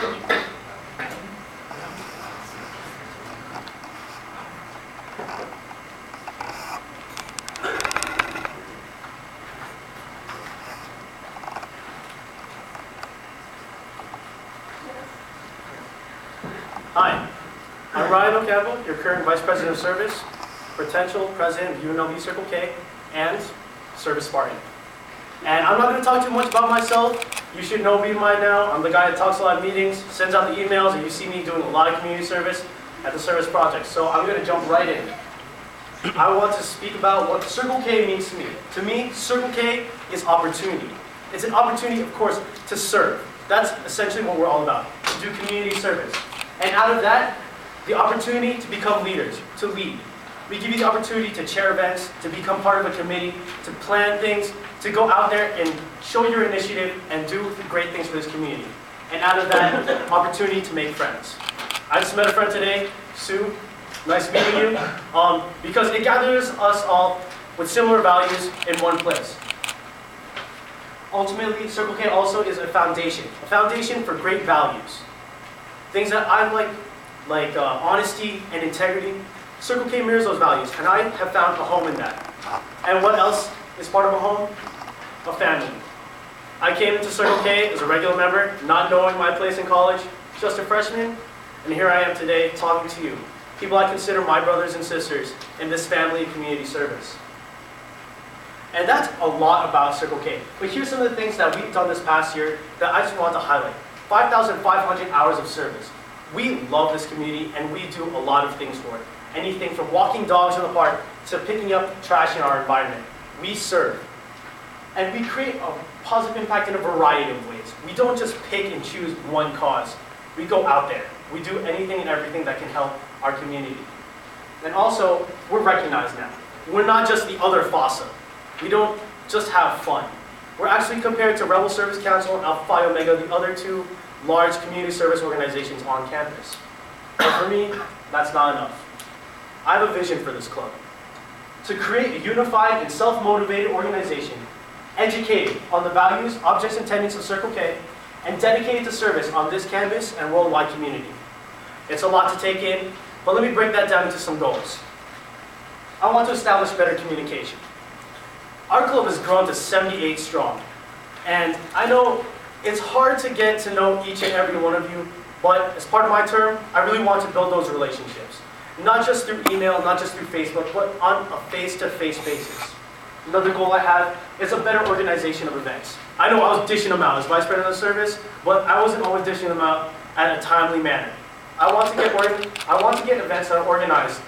Hi, I'm Ryan Ocampo, your current Vice President of Service, potential President of unlvcki, and Service Spartan. And I'm not going to talk too much about myself. You should know me by now. I'm the guy that talks a lot of meetings, sends out the emails, and you see me doing a lot of community service at the service project. So I'm going to jump right in. I want to speak about what Circle K means to me. To me, Circle K is opportunity. It's an opportunity, of course, to serve. That's essentially what we're all about, to do community service. And out of that, the opportunity to become leaders, to lead. We give you the opportunity to chair events, to become part of a committee, to plan things, to go out there and show your initiative and do great things for this community. And out of that, opportunity to make friends. I just met a friend today, Sue. Nice meeting you. Because it gathers us all with similar values in one place. Ultimately, Circle K also is a foundation for great values. Things that I like honesty and integrity. Circle K mirrors those values, and I have found a home in that. And what else is part of a home? A family. I came into Circle K as a regular member, not knowing my place in college, just a freshman, and here I am today talking to you, people I consider my brothers and sisters in this family of community service. And that's a lot about Circle K. But here's some of the things that we've done this past year that I just want to highlight. 5,500 hours of service. We love this community and we do a lot of things for it. Anything from walking dogs in the park to picking up trash in our environment. We serve. And we create a positive impact in a variety of ways. We don't just pick and choose one cause. We go out there. We do anything and everything that can help our community. And also, we're recognized now. We're not just the other FOSSA. We don't just have fun. We're actually compared to Rebel Service Council and Alpha Phi Omega, the other two large community service organizations on campus. But for me, that's not enough. I have a vision for this club. To create a unified and self-motivated organization, educated on the values, objects, and tenets of Circle K, and dedicated to service on this campus and worldwide community. It's a lot to take in, but let me break that down into some goals. I want to establish better communication. Our club has grown to 78 strong, and I know it's hard to get to know each and every one of you, but as part of my term, I really want to build those relationships. Not just through email, not just through Facebook, but on a face-to-face basis. Another goal I have is a better organization of events. I know I was dishing them out as Vice President of Service, but I wasn't always dishing them out in a timely manner. I want to get events that are organized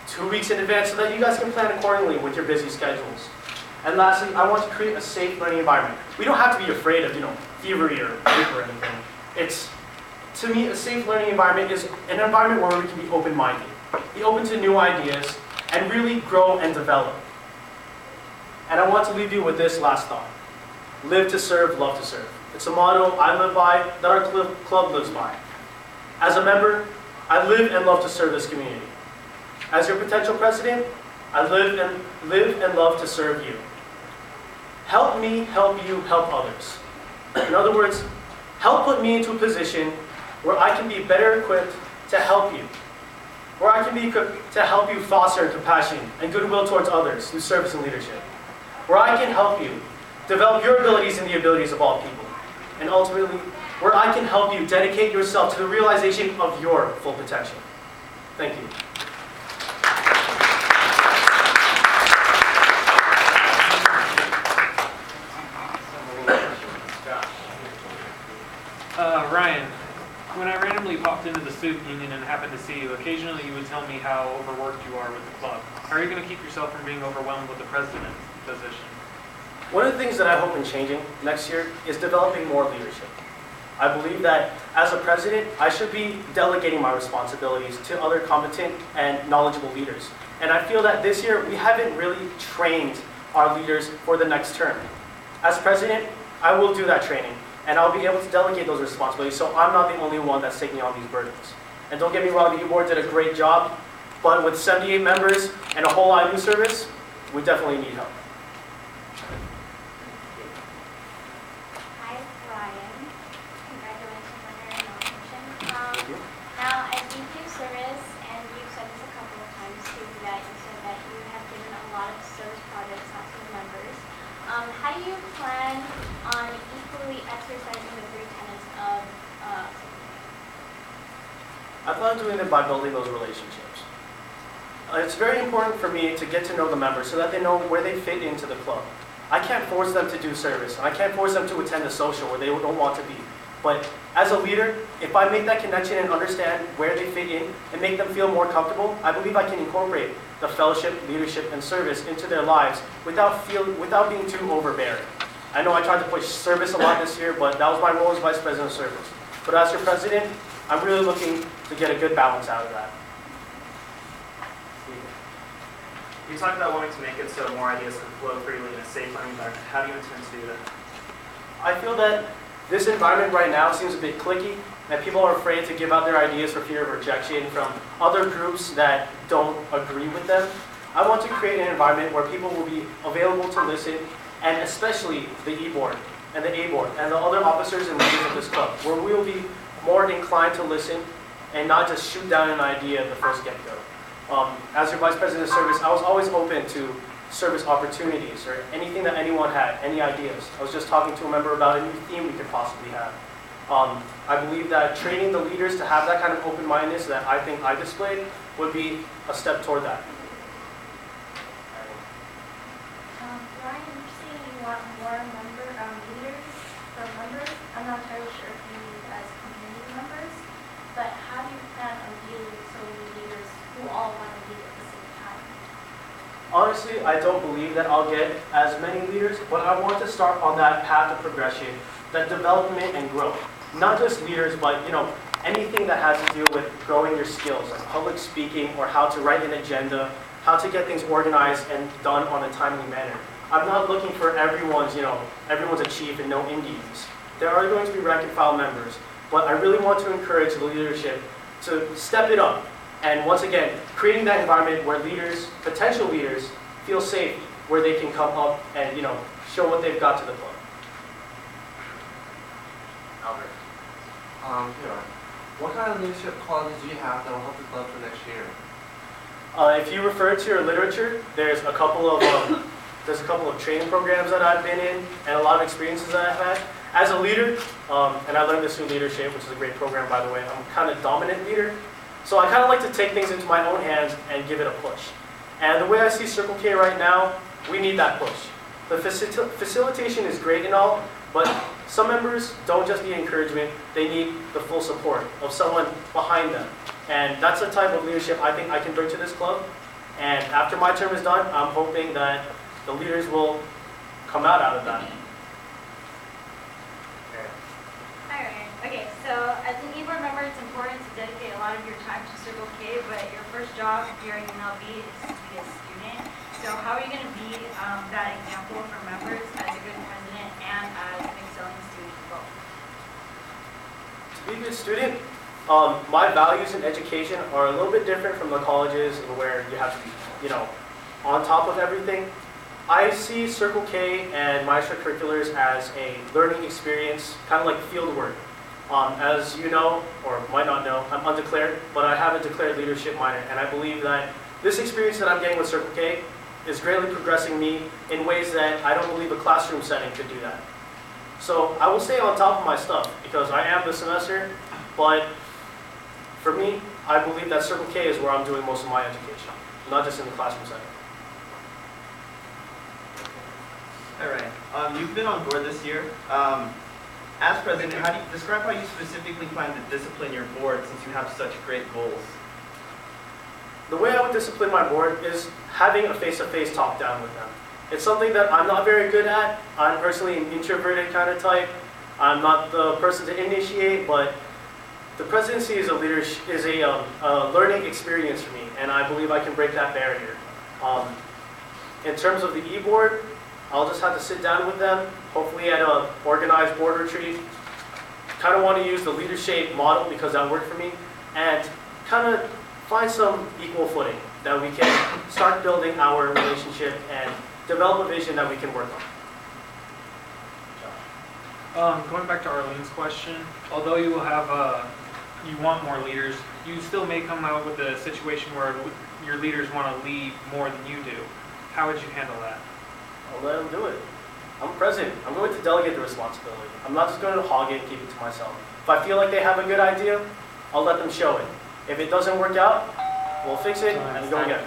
2 weeks in advance so that you guys can plan accordingly with your busy schedules. And lastly, I want to create a safe learning environment. We don't have to be afraid of, thievery or rape or anything. To me, a safe learning environment is an environment where we can be open-minded, be open to new ideas, and really grow and develop. And I want to leave you with this last thought. Live to serve, love to serve. It's a motto I live by, that our club lives by. As a member, I live and love to serve this community. As your potential president, I live and love to serve you. Help me, help you, help others. In other words, help put me into a position where I can be better equipped to help you. Where I can be equipped to help you foster compassion and goodwill towards others through service and leadership. Where I can help you develop your abilities and the abilities of all people. And ultimately, where I can help you dedicate yourself to the realization of your full potential. Thank you. Ryan, when I randomly popped into the student union and happened to see you, occasionally you would tell me how overworked you are with the club. How are you going to keep yourself from being overwhelmed with the president position? One of the things that I hope in changing next year is developing more leadership. I believe that as a president, I should be delegating my responsibilities to other competent and knowledgeable leaders. And I feel that this year we haven't really trained our leaders for the next term. As president, I will do that training. And I'll be able to delegate those responsibilities, so I'm not the only one that's taking on these burdens. And don't get me wrong, the E-Board did a great job, but with 78 members and a whole lot of new service, we definitely need help. Hi, Ryan. Congratulations on your Thank you. Now, as VP of Service, and you've said this a couple of times too, that you said that you have given a lot of service projects out to the members. How do you plan on equally exercising the three tenets of I plan on doing it by building those relationships. It's very important for me to get to know the members so that they know where they fit into the club. I can't force them to do service. I can't force them to attend a social where they don't want to be. But as a leader, if I make that connection and understand where they fit in and make them feel more comfortable, I believe I can incorporate the fellowship, leadership, and service into their lives without being too overbearing. I know I tried to push service a lot this year, but that was my role as Vice President of Service. But as your president, I'm really looking to get a good balance out of that. You talked about wanting to make it so more ideas can flow freely in a safe learning environment. How do you intend to do that? I feel that this environment right now seems a bit cliquey, and people are afraid to give out their ideas for fear of rejection from other groups that don't agree with them. I want to create an environment where people will be available to listen, and especially the E-Board and the A-Board and the other officers and leaders of this club, where we will be more inclined to listen and not just shoot down an idea at the first get-go. As your Vice President of Service, I was always open to service opportunities or anything that anyone had, any ideas. I was just talking to a member about a new theme we could possibly have. I believe that training the leaders to have that kind of open-mindedness that I think I displayed would be a step toward that. Ryan, you're saying you want more leaders from members. I'm not entirely sure if you need as community members, but how do you plan on dealing with so many leaders who all want to lead at the same time? Honestly, I don't believe that I'll get as many leaders, but I want to start on that path of progression, that development and growth. Not just leaders, but anything that has to do with growing your skills, like public speaking or how to write an agenda, how to get things organized and done on a timely manner. I'm not looking for everyone's a chief and no Indians. There are going to be rank and file members, but I really want to encourage the leadership to step it up. And once again, creating that environment where leaders, potential leaders, feel safe, where they can come up and show what they've got to the club. Albert. What kind of leadership qualities do you have that will help the club for next year? If you refer to your literature, there's a couple of training programs that I've been in and a lot of experiences that I've had. As a leader, and I learned this through leadership, which is a great program by the way, I'm kind of dominant leader. So I kind of like to take things into my own hands and give it a push. And the way I see Circle K right now, we need that push. The facilitation is great and all, but some members don't just need encouragement, they need the full support of someone behind them. And that's the type of leadership I think I can bring to this club. And after my term is done, I'm hoping that the leaders will come out of that. Alright, okay, so as an E-Board member, it's important to dedicate a lot of your time to Circle K, but your first job here at UNLV is to be a student. So how are you going to be that example for members as a good president and as an excelling student both? To be a good student, my values in education are a little bit different from the colleges where you have to be, on top of everything. I see Circle K and my extracurriculars as a learning experience, kind of like field work. As you know, or might not know, I'm undeclared, but I have a declared leadership minor, and I believe that this experience that I'm getting with Circle K is greatly progressing me in ways that I don't believe a classroom setting could do that. So I will stay on top of my stuff because I am the semester, but for me, I believe that Circle K is where I'm doing most of my education, not just in the classroom setting. All right. You've been on board this year. As president, how do you describe how you specifically plan to discipline your board since you have such great goals? The way I would discipline my board is having a face-to-face talk down with them. It's something that I'm not very good at. I'm personally an introverted kind of type. I'm not the person to initiate, but the presidency is a learning experience for me, and I believe I can break that barrier. In terms of the E-Board, I'll just have to sit down with them, hopefully at an organized board retreat. Kind of want to use the leadership model because that worked for me, and kind of find some equal footing that we can start building our relationship and develop a vision that we can work on. Going back to Arlene's question, although you will have you want more leaders, you still may come out with a situation where your leaders want to lead more than you do. How would you handle that? I'll let them do it. I'm president. I'm going to delegate the responsibility. I'm not just going to hog it and keep it to myself. If I feel like they have a good idea, I'll let them show it. If it doesn't work out, we'll fix it and go again.